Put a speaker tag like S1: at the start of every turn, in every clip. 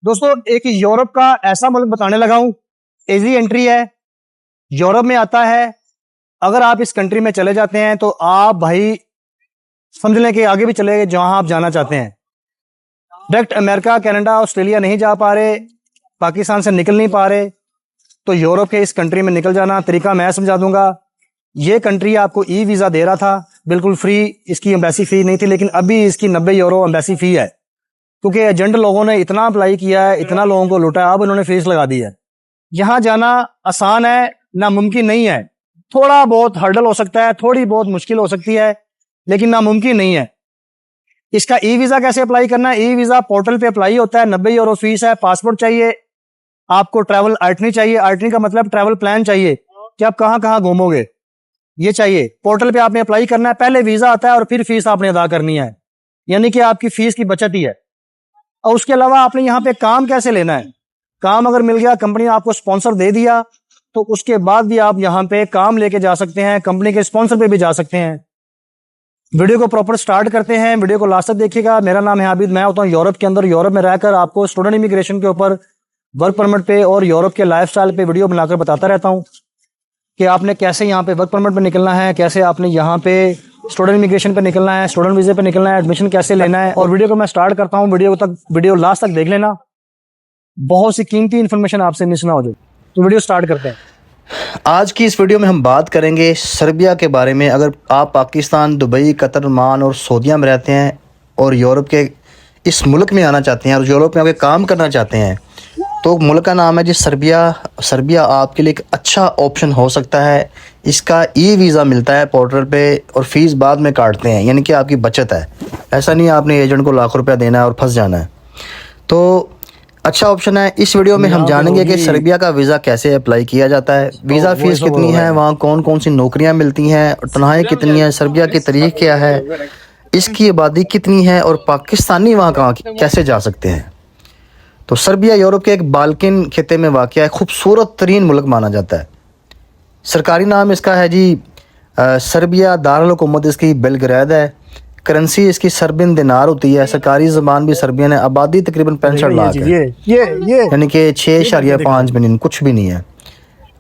S1: दोस्तों एक यूरोप का ऐसा मुल्क बताने लगा हूं, इजी एंट्री है, यूरोप में आता है। अगर आप इस कंट्री में चले जाते हैं तो आप भाई समझ लें कि आगे भी चले गए जहां आप जाना चाहते हैं। डायरेक्ट अमेरिका, कनाडा, ऑस्ट्रेलिया नहीं जा पा रहे, पाकिस्तान से निकल नहीं पा रहे, तो यूरोप के इस कंट्री में निकल जाना तरीका मैं समझा दूंगा। ये कंट्री आपको ई वीज़ा दे रहा था बिल्कुल फ्री, इसकी एम्बेसी फी नहीं थी, लेकिन अभी इसकी 90 यूरो एम्बेसी फी है, क्योंकि एजेंट लोगों ने इतना अप्लाई किया है, इतना लोगों को लूटा है, अब उन्होंने फीस लगा दी है। यहाँ जाना आसान है, नामुमकिन नहीं है। थोड़ा बहुत हर्डल हो सकता है, थोड़ी बहुत मुश्किल हो सकती है, लेकिन नामुमकिन नहीं है। इसका ई वीज़ा कैसे अप्लाई करना है? ई वीज़ा पोर्टल पे अप्लाई होता है, 90 यूरो फीस है। पासपोर्ट चाहिए आपको, ट्रैवल आर्टनी चाहिए, आर्टनी का मतलब ट्रैवल प्लान चाहिए कि आप कहाँ कहाँ घूमोगे, ये चाहिए। पोर्टल पे आपने अप्लाई करना है, पहले वीज़ा आता है और फिर फीस आपने अदा करनी है, यानी कि आपकी फीस की बचत ही है। और उसके अलावा आपने यहाँ पे काम कैसे लेना है? काम अगर मिल गया, कंपनी ने आपको स्पॉन्सर दे दिया, तो उसके बाद भी आप यहाँ पे काम लेके जा सकते हैं, कंपनी के स्पॉन्सर पे भी जा सकते हैं। वीडियो को प्रॉपर स्टार्ट करते हैं, वीडियो को लास्ट तक देखिएगा। मेरा नाम है आबिद, मैं होता हूँ यूरोप के अंदर। यूरोप में रहकर आपको स्टूडेंट इमिग्रेशन के ऊपर, वर्क परमिट पे और यूरोप के लाइफस्टाइल पे वीडियो बनाकर बताता रहता हूँ कि आपने कैसे यहाँ पे वर्क परमिट पे निकलना है, कैसे आपने यहाँ पे स्टूडेंट इमिग्रेशन पे निकलना है, स्टूडेंट वीजे पे निकलना है, एडमिशन कैसे लेना है। और वीडियो को मैं स्टार्ट करता हूँ, वीडियो लास्ट तक देख लेना, बहुत सी कीमती इन्फॉर्मेशन आपसे मिस ना हो जाए। तो वीडियो स्टार्ट करते हैं।
S2: आज की इस वीडियो में हम बात करेंगे सर्बिया के बारे में। अगर आप पाकिस्तान, दुबई, कतर, ओमान और सऊदीया में रहते हैं और यूरोप के इस मुल्क में आना चाहते हैं और यूरोप में आके काम करना चाहते हैं, तो मुल्क का नाम है जी सर्बिया। सर्बिया आपके लिए एक अच्छा ऑप्शन हो सकता है। इसका ई वीज़ा मिलता है पोर्टल पे और फीस बाद में काटते हैं, यानी कि आपकी बचत है। ऐसा नहीं आपने एजेंट को लाखों रुपया देना है और फंस जाना है। तो अच्छा ऑप्शन है। इस वीडियो में हम जानेंगे कि सर्बिया का वीज़ा कैसे अप्लाई किया जाता है, वीज़ा फीस कितनी है, वहाँ कौन कौन सी नौकरियाँ मिलती हैं, तनख्वाहें कितनी है, सर्बिया की तारीख क्या है, इसकी आबादी कितनी है और पाकिस्तानी वहाँ कहाँ कैसे जा सकते हैं। तो सर्बिया यूरोप के एक बाल्कन खिते में वाक़या है, खूबसूरत तरीन मुल्क माना जाता है। सरकारी नाम इसका है जी सर्बिया। दारुल हुकूमत इसकी बेलग्रेद है। करेंसी इसकी सर्बियन दिनार होती है। सरकारी ज़बान भी सर्बियन है। आबादी तकरीबन 65 लाख है, यानी कि 6.5 मिलियन, कुछ भी नहीं है।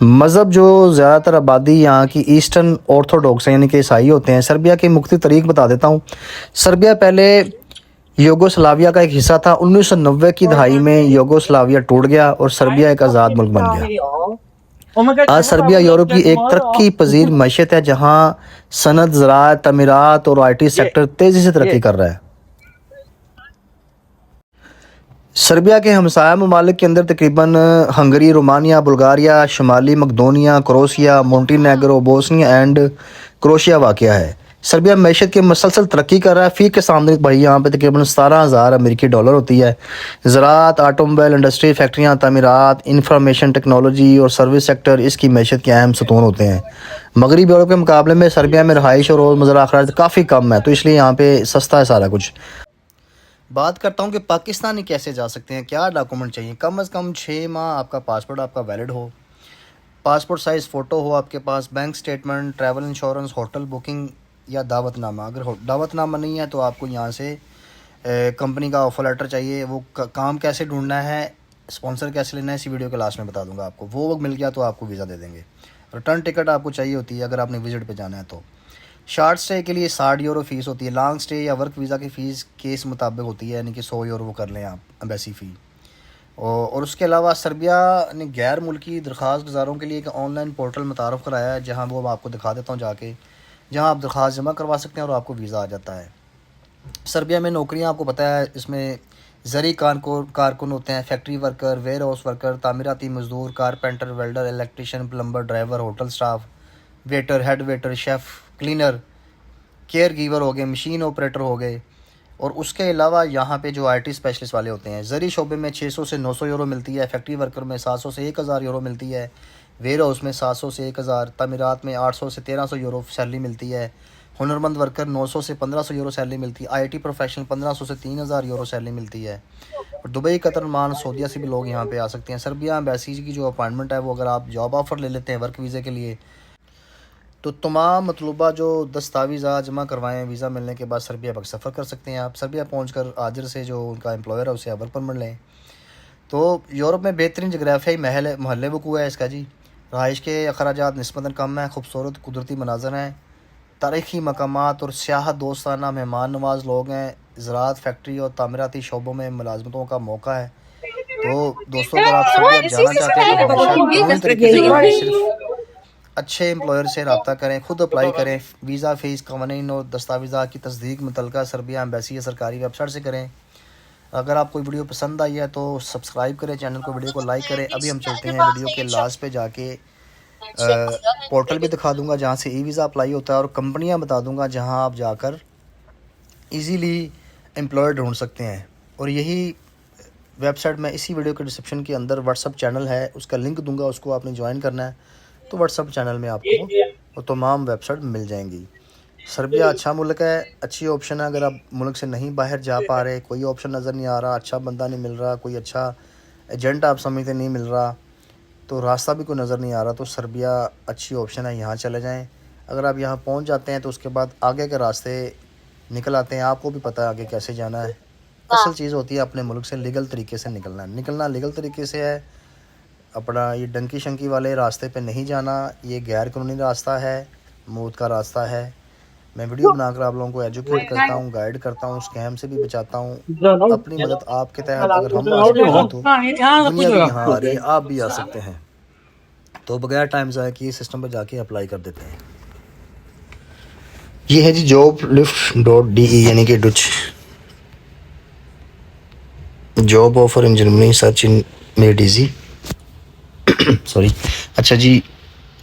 S2: मज़हब जो ज़्यादातर आबादी यहाँ की ईस्टर्न ऑर्थोडॉक्स है, यानी कि ईसाई होते हैं। सर्बिया की मुख्तलिफ तरीक़ बता देता हूँ। सर्बिया पहले यूगोस्लाविया का एक हिस्सा था। 1990 की दहाई में यूगोस्लाविया टूट गया और सर्बिया एक आज़ाद मुल्क बन गया। आज सर्बिया यूरोप की एक तरक्की पजीर मईशत है, जहाँ सनत, ज़राअत, तमीरात और IT सेक्टर तेज़ी से तरक्की कर रहा है। सर्बिया के हमसाया ममालिक के अंदर तकरीबन हंगरी, रोमानिया, बुल्गारिया, शुमाली मकदोनिया, Croatia, Montenegro, Bosnia and Croatia वाक़या है। सर्बिया मैशत की मसलसल तरक्की कर रहा है। फ़ी के सामने भाई यहाँ पे तकरीबन 17,000 अमेरिकी डॉलर होती है। ज़राअत, ऑटोमोबाइल इंडस्ट्री, फैक्ट्रियाँ, तमीरात, इंफॉर्मेशन टेक्नोलॉजी और सर्विस सेक्टर इसकी मैशत के अहम सतून होते हैं। मगरबी यूरोप के मुकाबले में सर्बिया में रहाइश और रोज़मर्रा अखराज काफ़ी कम है, तो इसलिए यहाँ पे सस्ता है सारा कुछ। बात करता हूँ कि पाकिस्तानी कैसे जा सकते हैं, क्या डॉक्यूमेंट चाहिए। कम से कम 6 माह आपका पासपोर्ट आपका वैलिड हो, पासपोर्ट साइज़ फ़ोटो हो आपके पास, bank statement, travel insurance, hotel booking या दावतनामा। अगर दावतनामा नहीं है तो आपको यहाँ से कंपनी का ऑफर लेटर चाहिए। वो काम कैसे ढूंढना है, स्पॉन्सर कैसे लेना है, इसी वीडियो के लास्ट में बता दूंगा आपको। वो वक्त मिल गया तो आपको वीज़ा दे देंगे। रिटर्न टिकट आपको चाहिए होती है अगर आपने विजिट पे जाना है तो। शॉर्ट स्टे के लिए 60 यूरो फ़ीस होती है। लॉन्ग स्टे या वर्क वीज़ा की फ़ीस केस मुताबिक होती है, यानी कि 100 यूरो वो कर लें आप एम्बेसी फ़ी। और उसके अलावा सर्बिया ने गैर मुल्की दरख्वास्त गुज़ारों के लिए एक ऑनलाइन पोर्टल मुतारफ़ कराया है, जहाँ वो आपको दिखा देता हूँ जाके, जहाँ आप दरख्वास्त जमा करवा सकते हैं और आपको वीज़ा आ जाता है। सर्बिया में नौकरियाँ आपको पता है, इसमें ज़री कारकुन होते हैं, factory worker, warehouse worker, तामीराती मज़दूर, carpenter, welder, electrician, plumber, driver, hotel staff, waiter, head waiter, chef, cleaner, caregiver हो गए, मशीन ऑपरेटर हो गए। और उसके अलावा यहाँ पे जो IT स्पेशलिस्ट वाले होते हैं, ज़री शोबे में 600 से 900 यूरो मिलती है, फैक्ट्री वर्कर में 700 से 1000 यूरो मिलती है, वेयर हाउस में 700 से 1000, तमीरात में 800 से 1300 यूरो सैलरी मिलती है, हुनरमंद वर्कर 900 से 1500 यूरो सैलरी मिलती है, IT प्रोफेशनल 1500 से 3000 यूरो सैलरी मिलती है। और दुबई, कतर, ओमान, सऊदीया से भी लोग यहाँ पे आ सकते हैं। सर्बिया एम्बेसी की जो अपॉइंटमेंट है, वो अगर आप जॉब ऑफ़र ले लेते हैं वर्क वीज़े के लिए, तो तमाम मतलूबा जो दस्तावेज़ा जमा करवाएं, वीज़ा मिलने के बाद सर्बिया तक सफ़र कर सकते हैं। आप सर्बिया पहुंचकर आजर से जो उनका एम्प्लॉयर है उससे वर्क परमिट लें। तो यूरोप में बेहतरीन जगराफियाई महल वकूँ है इसका जी। रहाइश के अखराजात निस्बतन कम हैं, खूबसूरत कुदरती मनाजर हैं, तारीख़ी मकामात और सियाहत दोस्ताना मेहमान नवाज लोग हैं। ज़राअत, फैक्ट्री और तामीराती शोबों में मुलाजमतों का मौका है। तो दोस्तों, अगर आप सर्बिया जाना चाहते हैं तो हमेशा कानूनी तरीके से जाएँ। सिर्फ अच्छे एम्प्लॉयर से रब्ता करें, खुद अप्लाई करें। वीज़ा, फ़ीस, कवानीन और दस्तावेज़ात की तस्दीक मुतलका सर्बिया एम्बेसी या सरकारी वेबसाइट से करें। अगर आपको वीडियो पसंद आई है तो सब्सक्राइब करें चैनल को, वीडियो को लाइक करें। अभी हम चलते हैं वीडियो के लास्ट पे जाके पोर्टल भी दिखा दूंगा जहाँ से ई वीज़ा अप्लाई होता है, और कंपनियाँ बता दूंगा जहाँ आप जाकर इजीली एम्प्लॉयर ढूंढ सकते हैं। और यही वेबसाइट में इसी वीडियो के डिस्क्रिप्शन के अंदर व्हाट्सअप चैनल है, उसका लिंक दूंगा, उसको आपने ज्वाइन करना है तो व्हाट्सअप चैनल में आपको वो तमाम वेबसाइट मिल जाएंगी। सर्बिया अच्छा मुल्क है, अच्छी ऑप्शन है। अगर आप मुल्क से नहीं बाहर जा पा रहे, कोई ऑप्शन नज़र नहीं आ रहा, अच्छा बंदा नहीं मिल रहा, कोई अच्छा एजेंट आप समझते नहीं मिल रहा, तो रास्ता भी कोई नज़र नहीं आ रहा, तो सर्बिया अच्छी ऑप्शन है, यहाँ चले जाएं। अगर आप यहाँ पहुँच जाते हैं तो उसके बाद आगे के रास्ते निकल आते हैं, आपको भी पता है आगे कैसे जाना है। असल चीज़ होती है अपने मुल्क से लीगल तरीके से निकलना लीगल तरीके से है। अपना ये डंकी शंकी वाले रास्ते पे नहीं जाना, ये गैर कानूनी रास्ता है, मौत का रास्ता है। मैं वीडियो बनाकर आप लोगों को एजुकेट करता हूँ, गाइड करता हूँ, स्कैम से भी बचाता हूँ। अपनी मदद आपके तहत अगर हम आ सकते हैं तो दुनिया भी यहाँ आ रही है, आप भी आ सकते हैं। तो बगैर टाइम ज़ाया किए सिस्टम पर जाके अप्लाई कर देते हैं। ये है जी joblift.de, यानी कि Dutch job offer in Germany, search in made easy. Sorry, अच्छा जी,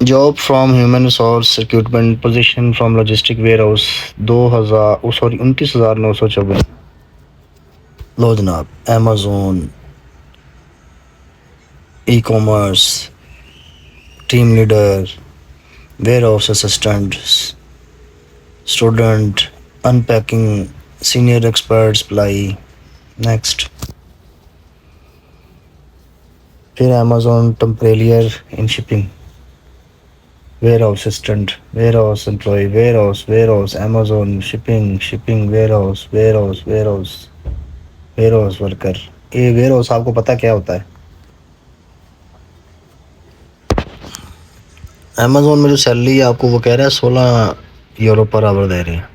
S2: job from human resource recruitment position from logistic warehouse 29,954। लो जनाब, Amazon, e commerce, team leader, warehouse assistant, student, unpacking, senior expert supply. Next, फिर Amazon टेम्परेलियर in shipping, warehouse assistant, warehouse employ, warehouse, Amazon shipping, warehouse worker. ये warehouse आपको पता क्या होता है? Amazon में जो सैलरी है आपको वो कह रहा है 16 यूरो पर आवर दे रहे हैं।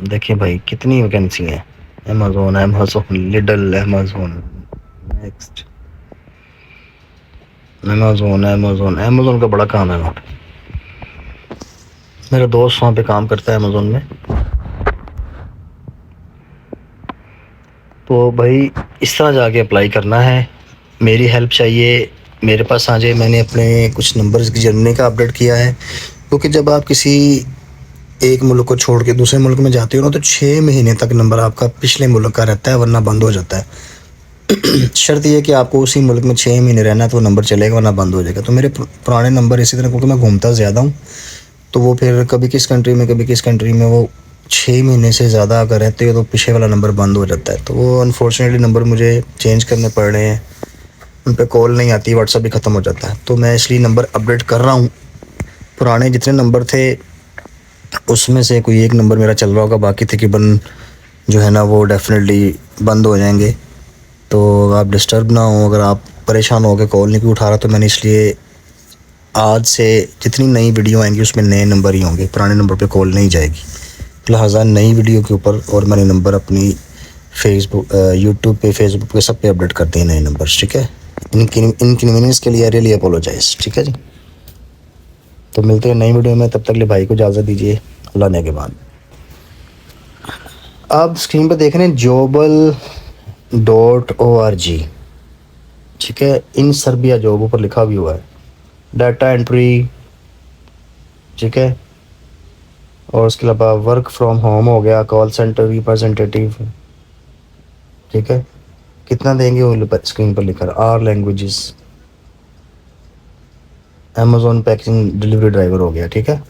S2: देखिए भाई कितनी वैकेंसी है। अमेज़ोन, लिडल, नेक्स्ट, अमेज़ोन का बड़ा काम है वहाँ पे। मेरा दोस्त वहाँ पे काम करता है अमेज़ोन में। तो भाई इस तरह जाके अप्लाई करना है। मेरी हेल्प चाहिए, मेरे पास आ जाए। मैंने अपने कुछ नंबर्स की जर्मनी का अपडेट किया है, क्योंकि जब आप किसी एक मुल्क को छोड़ के दूसरे मुल्क में जाते हो ना, तो 6 महीने तक नंबर आपका पिछले मुल्क का रहता है, वरना बंद हो जाता है। शर्त यह है कि आपको उसी मुल्क में 6 महीने रहना है तो नंबर चलेगा, वरना बंद हो जाएगा। तो मेरे पुराने नंबर इसी तरह, क्योंकि मैं घूमता ज़्यादा हूँ, तो वो फिर कभी किस कंट्री में कभी किस कंट्री में, वो 6 महीने से ज़्यादा अगर रहते हो तो पीछे वाला नंबर बंद हो जाता है। तो वो अनफॉर्चुनेटली नंबर मुझे चेंज करने पड़ रहे हैं, उन पर कॉल नहीं आती, व्हाट्सअप भी ख़त्म हो जाता है। तो मैं इसलिए नंबर अपडेट कर रहा हूँ। पुराने जितने नंबर थे उसमें से कोई एक नंबर मेरा चल रहा होगा, बाकी तकरीबन जो है ना वो डेफिनेटली बंद हो जाएंगे। तो आप डिस्टर्ब ना हो, अगर आप परेशान हो गए कॉल नहीं कोई उठा रहा, तो मैंने इसलिए आज से जितनी नई वीडियो आएंगी उसमें नए नंबर ही होंगे, पुराने नंबर पे कॉल नहीं जाएगी। लिहाजा नई वीडियो के ऊपर और मैंने नंबर अपनी यूट्यूब पे, फेसबुक पे, सब पे अपडेट करते हैं नए नंबर, ठीक है। इनकन्वीनियंस के लिए रियली अपोलोजाइज, ठीक है जी। तो मिलते हैं नई वीडियो में, तब तक ले भाई को इजाज़त दीजिए, अल्लाह ने के बाद। आप स्क्रीन पर देख रहे हैं jobl.org, ठीक है। इन सर्बिया जॉब ऊपर लिखा भी हुआ है, डाटा एंट्री, ठीक है। और उसके अलावा वर्क फ्रॉम होम हो गया, कॉल सेंटर रिप्रेजेंटेटिव, ठीक है। कितना देंगे वो स्क्रीन पर लिखा है, 8 languages. Amazon packing delivery driver हो गया, ठीक है।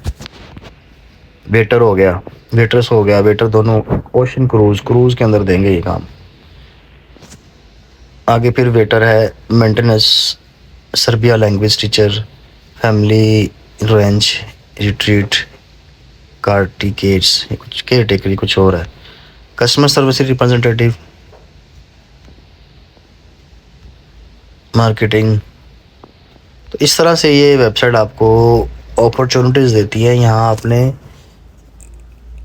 S2: वेटर हो गया, वेटर्स हो गया, वेटर दोनों। ओशन क्रूज़ के अंदर देंगे ये काम। आगे फिर वेटर है, maintenance, Serbia language teacher, family range, retreat, car tickets, कुछ केयर टेकर, कुछ और है, कस्टमर सर्विस रिप्रेजेंटेटिव, मार्केटिंग। तो इस तरह से ये वेबसाइट आपको अपॉर्चुनिटीज़ देती है। यहाँ आपने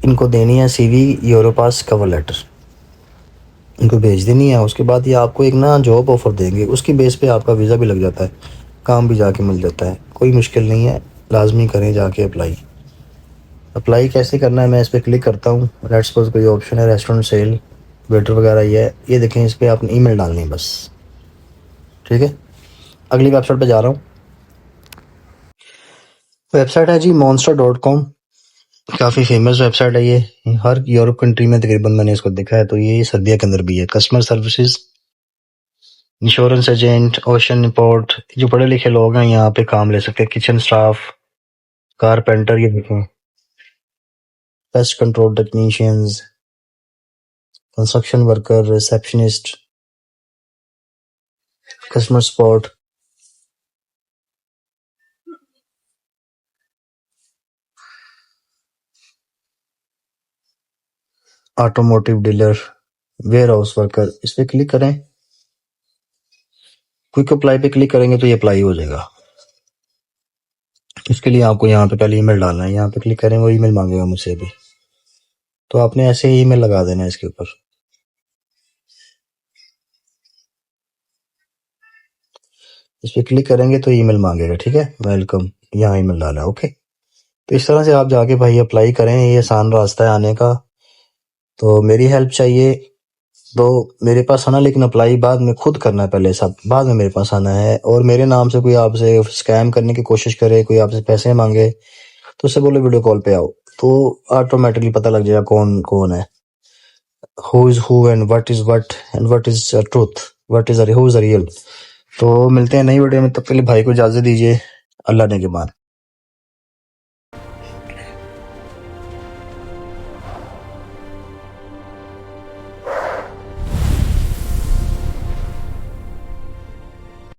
S2: इनको देनी है CV, यूरोपास, कवर लेटर, इनको भेज देनी है। उसके बाद ये आपको एक ना जॉब ऑफ़र देंगे, उसकी बेस पे आपका वीज़ा भी लग जाता है, काम भी जाके मिल जाता है। कोई मुश्किल नहीं है, लाजमी करें जाके अप्लाई कैसे करना है। मैं इस पर क्लिक करता हूँ। लेट्स सपोज कोई ऑप्शन है रेस्टोरेंट सेल वेटर वगैरह, ये देखें, इस पर आपने ईमेल डालनी है बस। ठीक है, अगली वेबसाइट पे जा रहा हूँ। वेबसाइट है जी monster.com, काफ़ी फेमस वेबसाइट है ये, हर यूरोप कंट्री में तकरीबन मैंने इसको देखा है, तो ये सर्बिया के अंदर भी है। Customer services, insurance agent, ocean import, जो पढ़े लिखे लोग हैं यहाँ पे काम ले सकते हैं। किचन स्टाफ, कारपेंटर, ये देखें, pest control technicians, construction worker, receptionist, customer support, automotive dealer, warehouse worker. इस पर क्लिक करें, क्विक अप्लाई पे क्लिक करेंगे तो ये अप्लाई हो जाएगा। इसके लिए आपको यहाँ पे पहले ईमेल डालना है, यहाँ पे क्लिक करें, वो ईमेल मांगेगा मुझसे भी, तो आपने ऐसे ही ईमेल लगा देना है इसके ऊपर। इस पर क्लिक करेंगे तो ईमेल मांगेगा, ठीक है, वेलकम, यहाँ ईमेल डाला है। ओके, तो इस तरह से आप जाके भाई अप्लाई करें, ये आसान रास्ता है आने का। तो मेरी हेल्प चाहिए तो मेरे पास आना, लेकिन अप्लाई बाद में खुद करना है, पहले सब बाद में मेरे पास आना है। और मेरे नाम से कोई आपसे स्कैम करने की कोशिश करे, कोई आपसे पैसे मांगे, तो उससे बोले वीडियो कॉल पे आओ, तो ऑटोमेटिकली पता लग जाएगा कौन कौन है, who is who and what is what and what is truth, what is who is real. तो मिलते हैं नई वीडियो में, तब के लिए भाई को इजाजत दीजिए। अल्लाह ने के बाद।